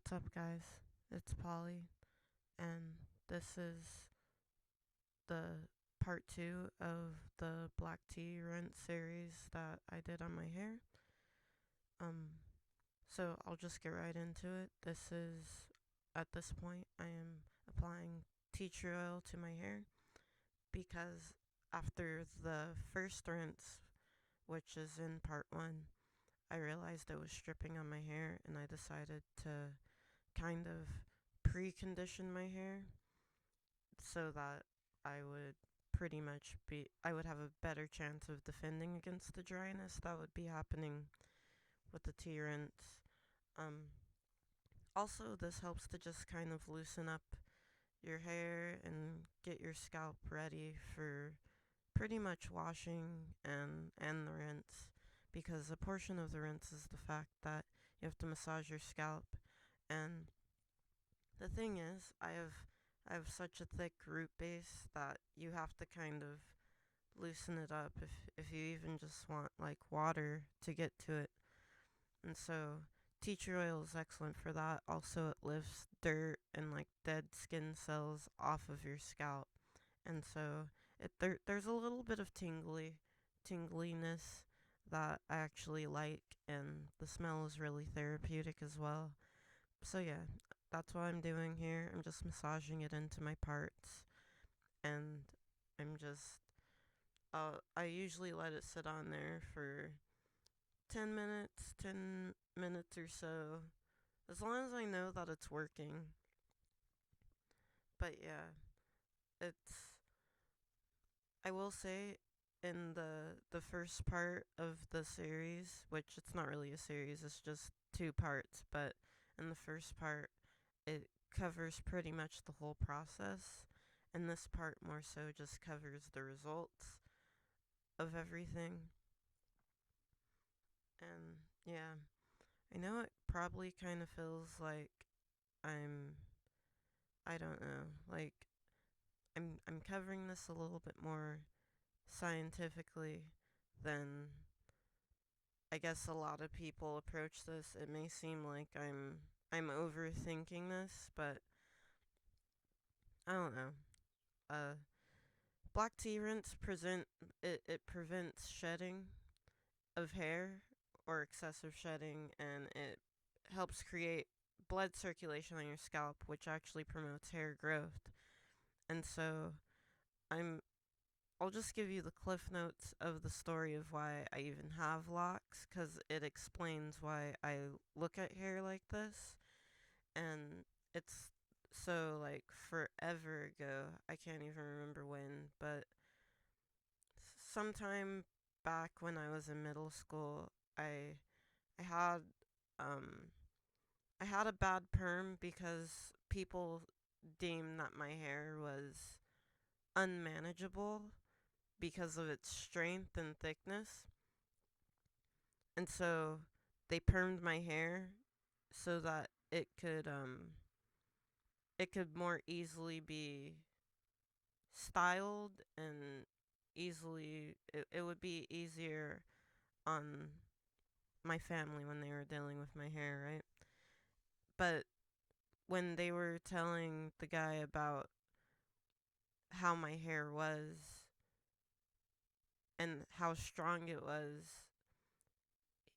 What's up, guys? It's Polly, and this is the part two of the black tea rinse series that I did on my hair. Um, so I'll just get right into it. At this point, I am applying tea tree oil to my hair because after the first rinse, which is in part one, I realized it was stripping on my hair, and I decided to kind of precondition my hair so that I would have a better chance of defending against the dryness that would be happening with the tea rinse. Um, Also, this helps to just kind of loosen up your hair and get your scalp ready for pretty much washing and the rinse, because a portion of the rinse is the fact that you have to massage your scalp. And the thing is, I have such a thick root base that you have to kind of loosen it up if you even just want like water to get to it. And so tea tree oil is excellent for that. Also, it lifts dirt and like dead skin cells off of your scalp. And so there's a little bit of tingliness that I actually like, and the smell is really therapeutic as well. So yeah, that's what I'm doing here. I'm just massaging it into my parts, and I'm just I usually let it sit on there for 10 minutes or so, as long as I know that it's working. But yeah, it's I will say, in the first part of the series, which it's not really a series, it's just two parts, but in the first part it covers pretty much the whole process, and this part more so just covers the results of everything. And yeah, I know it probably kind of feels like I'm I don't know, like I'm covering this a little bit more scientifically than I guess a lot of people approach this. It may seem like I'm overthinking this, but I don't know. Uh Black tea rinse it prevents shedding of hair or excessive shedding, and it helps create blood circulation on your scalp, which actually promotes hair growth. And so I'm I'll just give you the cliff notes of the story of why I even have locks, cuz it explains why I look at hair like this. And it's so like forever ago. I can't even remember when, but sometime back when I was in middle school, I had um I had a bad perm because people deemed that my hair was unmanageable because of its strength and thickness. And so they permed my hair so that it could more easily be styled, and it would be easier on my family when they were dealing with my hair, right? But when they were telling the guy about how my hair was and how strong it was,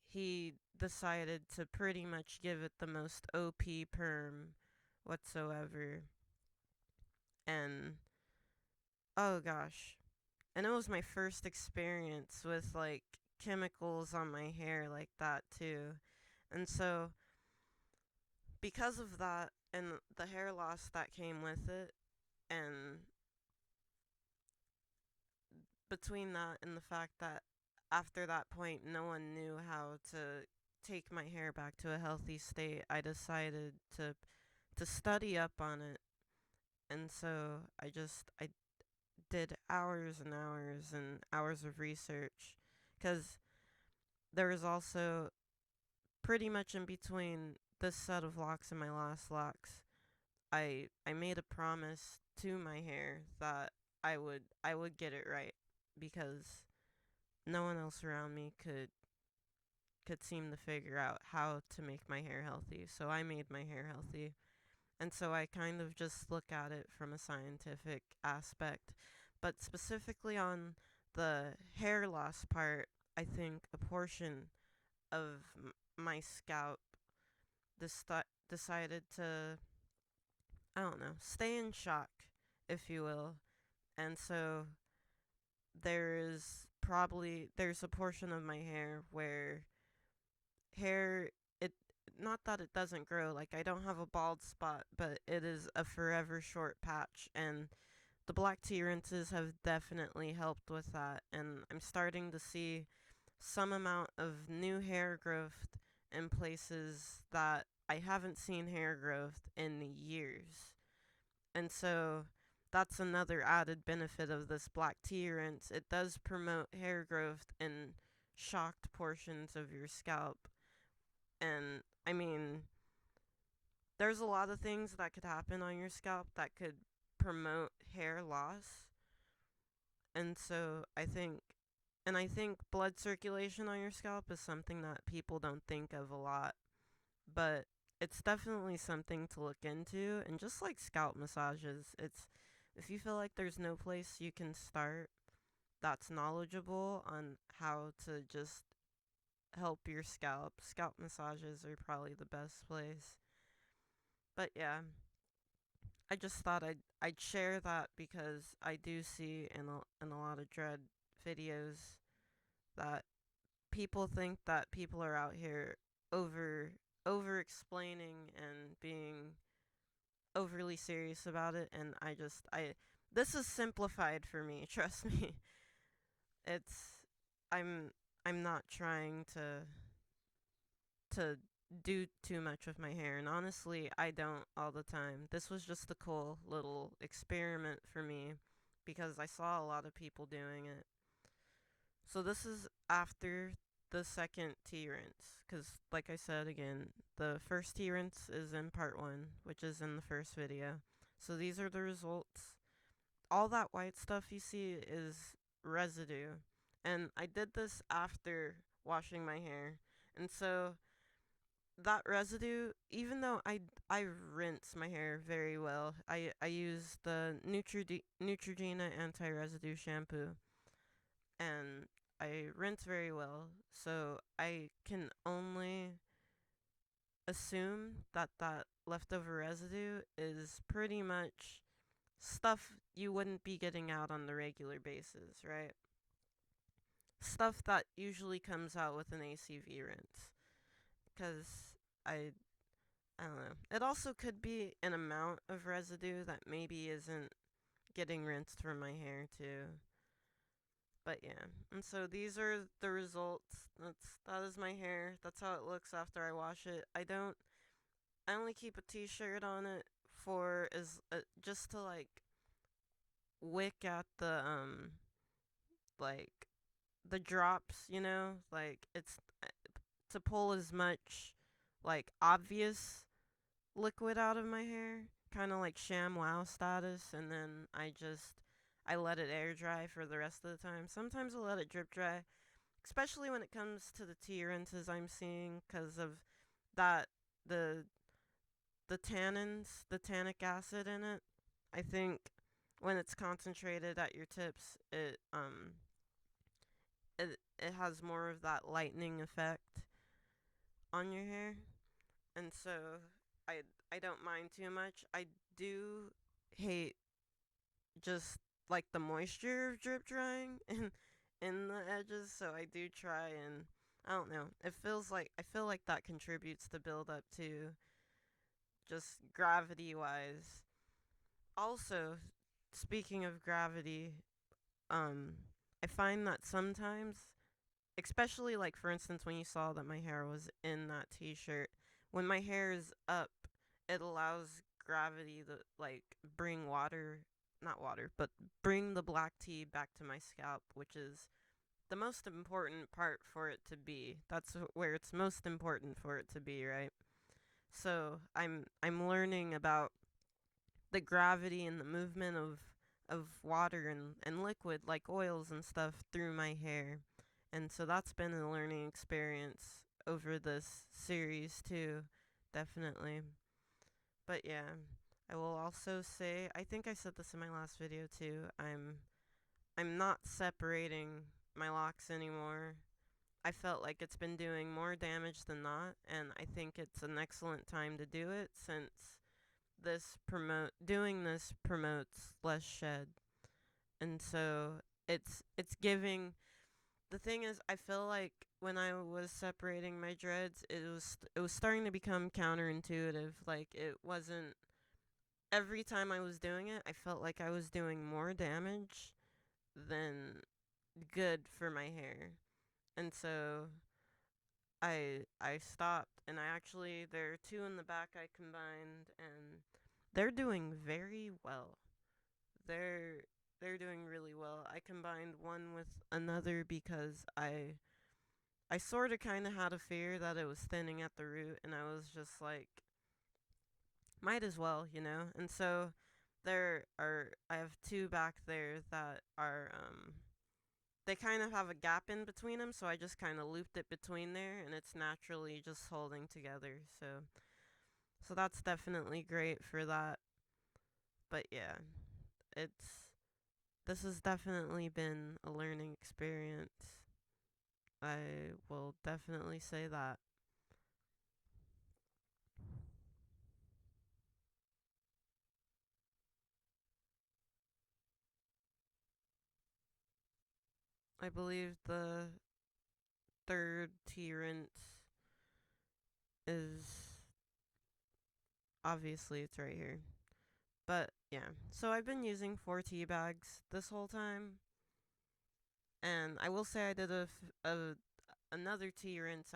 he decided to pretty much give it the most OP perm whatsoever. And oh gosh. And it was my first experience with like chemicals on my hair like that too. And so because of that and the hair loss that came with it, and between that and the fact that after that point no one knew how to take my hair back to a healthy state, I decided to study up on it. And so I did hours and hours and hours of research, cuz there was also pretty much in between this set of locks and my last locks, I made a promise to my hair that I would get it right, because no one else around me could seem to figure out how to make my hair healthy. So I made my hair healthy. And so I kind of just look at it from a scientific aspect. But specifically on the hair loss part, I think a portion of my scalp decided to, I don't know, stay in shock, if you will. And so there's a portion of my hair where hair it not that it doesn't grow, like I don't have a bald spot, but it is a forever short patch, and the black tea rinses have definitely helped with that, and I'm starting to see some amount of new hair growth in places that I haven't seen hair growth in years. And so that's another added benefit of this black tea rinse. It does promote hair growth in shocked portions of your scalp. And I mean, there's a lot of things that could happen on your scalp that could promote hair loss. And so I think blood circulation on your scalp is something that people don't think of a lot, but it's definitely something to look into. And just like scalp massages, it's if you feel like there's no place you can start that's knowledgeable on how to just help your scalp massages are probably the best place. But yeah, I just thought I'd share that because I do see in a lot of dread videos that people think that people are out here over over explaining and being overly serious about it, and I this is simplified for me, trust me. It's I'm I'm not trying to do too much with my hair, and honestly I don't all the time. This was just a cool little experiment for me because I saw a lot of people doing it. So this is after the second tea rinse, because like I said again, the first tea rinse is in part 1, which is in the first video. So these are the results. All that white stuff you see is residue, and I did this after washing my hair. And so that residue, even though I rinse my hair very well, I use the Neutrogena anti-residue shampoo, and I rinse very well, so I can only assume that that leftover residue is pretty much stuff you wouldn't be getting out on the regular basis, right? Stuff that usually comes out with an ACV rinse. Because I, I don't know. It also could be an amount of residue that maybe isn't getting rinsed from my hair, too. But yeah, and so these are the results. That is my hair. That's how it looks after I wash it. I only keep a t-shirt on it for is just to like wick at the like the drops, like it's to pull as much like obvious liquid out of my hair, kind of like ShamWow status, and then I let it air dry for the rest of the time. Sometimes I let it drip dry, especially when it comes to the tea rinses I'm seeing, because of that the the tannic acid in it. I think when it's concentrated at your tips, it has more of that lightening effect on your hair, and so I I don't mind too much. I do hate just like the moisture of drip drying in the edges, so I do try, and I don't know. I feel like that contributes to build up too, just gravity wise. Also, speaking of gravity, um I find that sometimes, especially like for instance when you saw that my hair was in that t-shirt, when my hair is up, it allows gravity to like bring water, not water, but bring the black tea back to my scalp, which is the most important part for it to be. That's where it's most important for it to be, right? So I'm learning about the gravity and the movement of water and liquid like oils and stuff through my hair. And so that's been a learning experience over this series too, definitely. But yeah, I will also say, I think I said this in my last video too. I'm not separating my locks anymore. I felt like it's been doing more damage than not, and I think it's an excellent time to do it since doing this promotes less shed. And so it's giving. The thing is, I feel like when I was separating my dreads, it was starting to become counterintuitive. Like it wasn't every time I was doing it, I felt like I was doing more damage than good for my hair. And so I stopped, and I actually there are two in the back I combined, and they're doing very well. They're they're doing really well. I combined one with another because I sort of kind of had a fear that it was thinning at the root, and I was just like, might as well, you know? And so I have two back there that are, they kind of have a gap in between them, so I just kind of looped it between there, and it's naturally just holding together. So that's definitely great for that. But yeah, it's, this has definitely been a learning experience. I will definitely say that. I believe the third tea rinse is, obviously it's right here. But yeah, so I've been using 4 tea bags this whole time, and I will say I did another tea rinse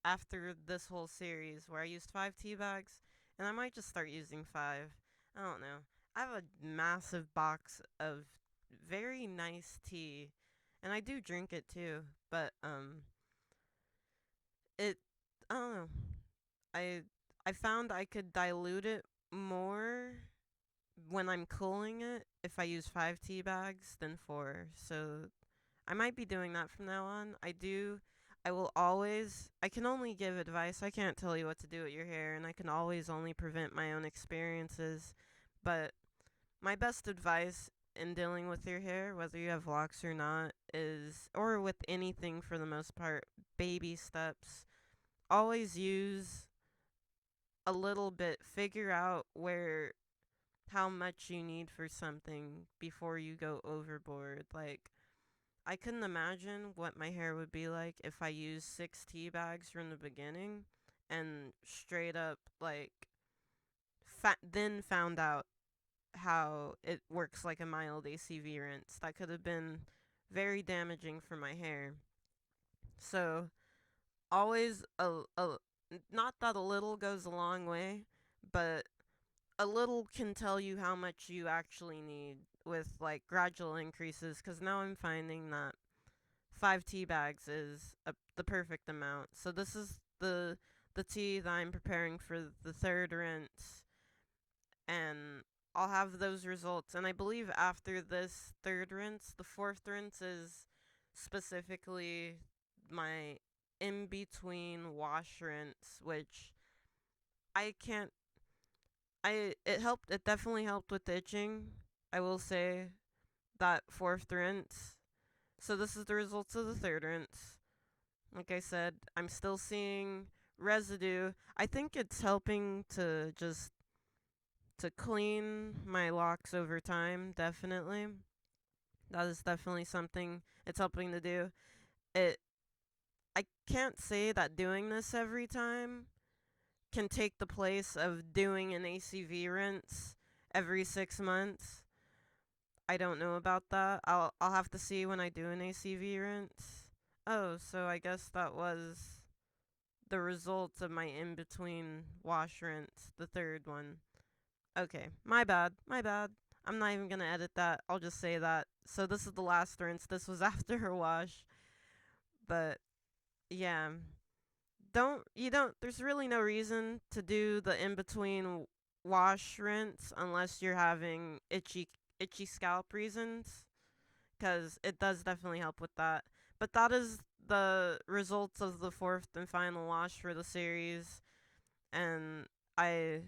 after this whole series where I used 5 tea bags, and I might just start using 5. I don't know. I have a massive box of very nice tea, and I do drink it too, but it I don't know. I I found I could dilute it more when I'm cooling it if I use 5 tea bags than 4. So I might be doing that from now on. I will always, I can only give advice. I can't tell you what to do with your hair, and I can always only prevent my own experiences. But my best advice in dealing with your hair, whether you have locks or not, is, or with anything for the most part, baby steps. Always use a little bit, figure out how much you need for something before you go overboard. Like, I couldn't imagine what my hair would be like if I used 6 tea bags from the beginning and straight up, like, then found out how it works like a mild ACV rinse. That could have been very damaging for my hair. So, always not that a little goes a long way, but a little can tell you how much you actually need with like gradual increases, because now I'm finding that 5 tea bags is the perfect amount. So this is the tea that I'm preparing for the third rinse, and I'll have those results. And I believe after this third rinse, the fourth rinse is specifically my in between wash rinse, which I can't. It helped. It definitely helped with the itching. I will say that fourth rinse. So this is the results of the third rinse. Like I said, I'm still seeing residue. I think it's helping to clean my locks over time, definitely. That is definitely something it's helping to do. It I can't say that doing this every time can take the place of doing an ACV rinse every 6 months. I don't know about that. I'll have to see when I do an ACV rinse. Oh, so I guess that was the results of my in between wash rinse, the third one. Okay, my bad, my bad. I'm not even gonna edit that. I'll just say that. So this is the last rinse. This was after her wash. But yeah, there's really no reason to do the in between wash rinse unless you're having itchy scalp reasons, because it does definitely help with that. But that is the results of the fourth and final wash for the series, and I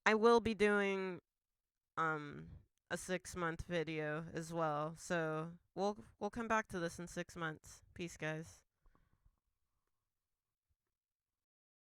I will be doing um a 6 month video as well. So we'll come back to this in 6 months. Peace, guys.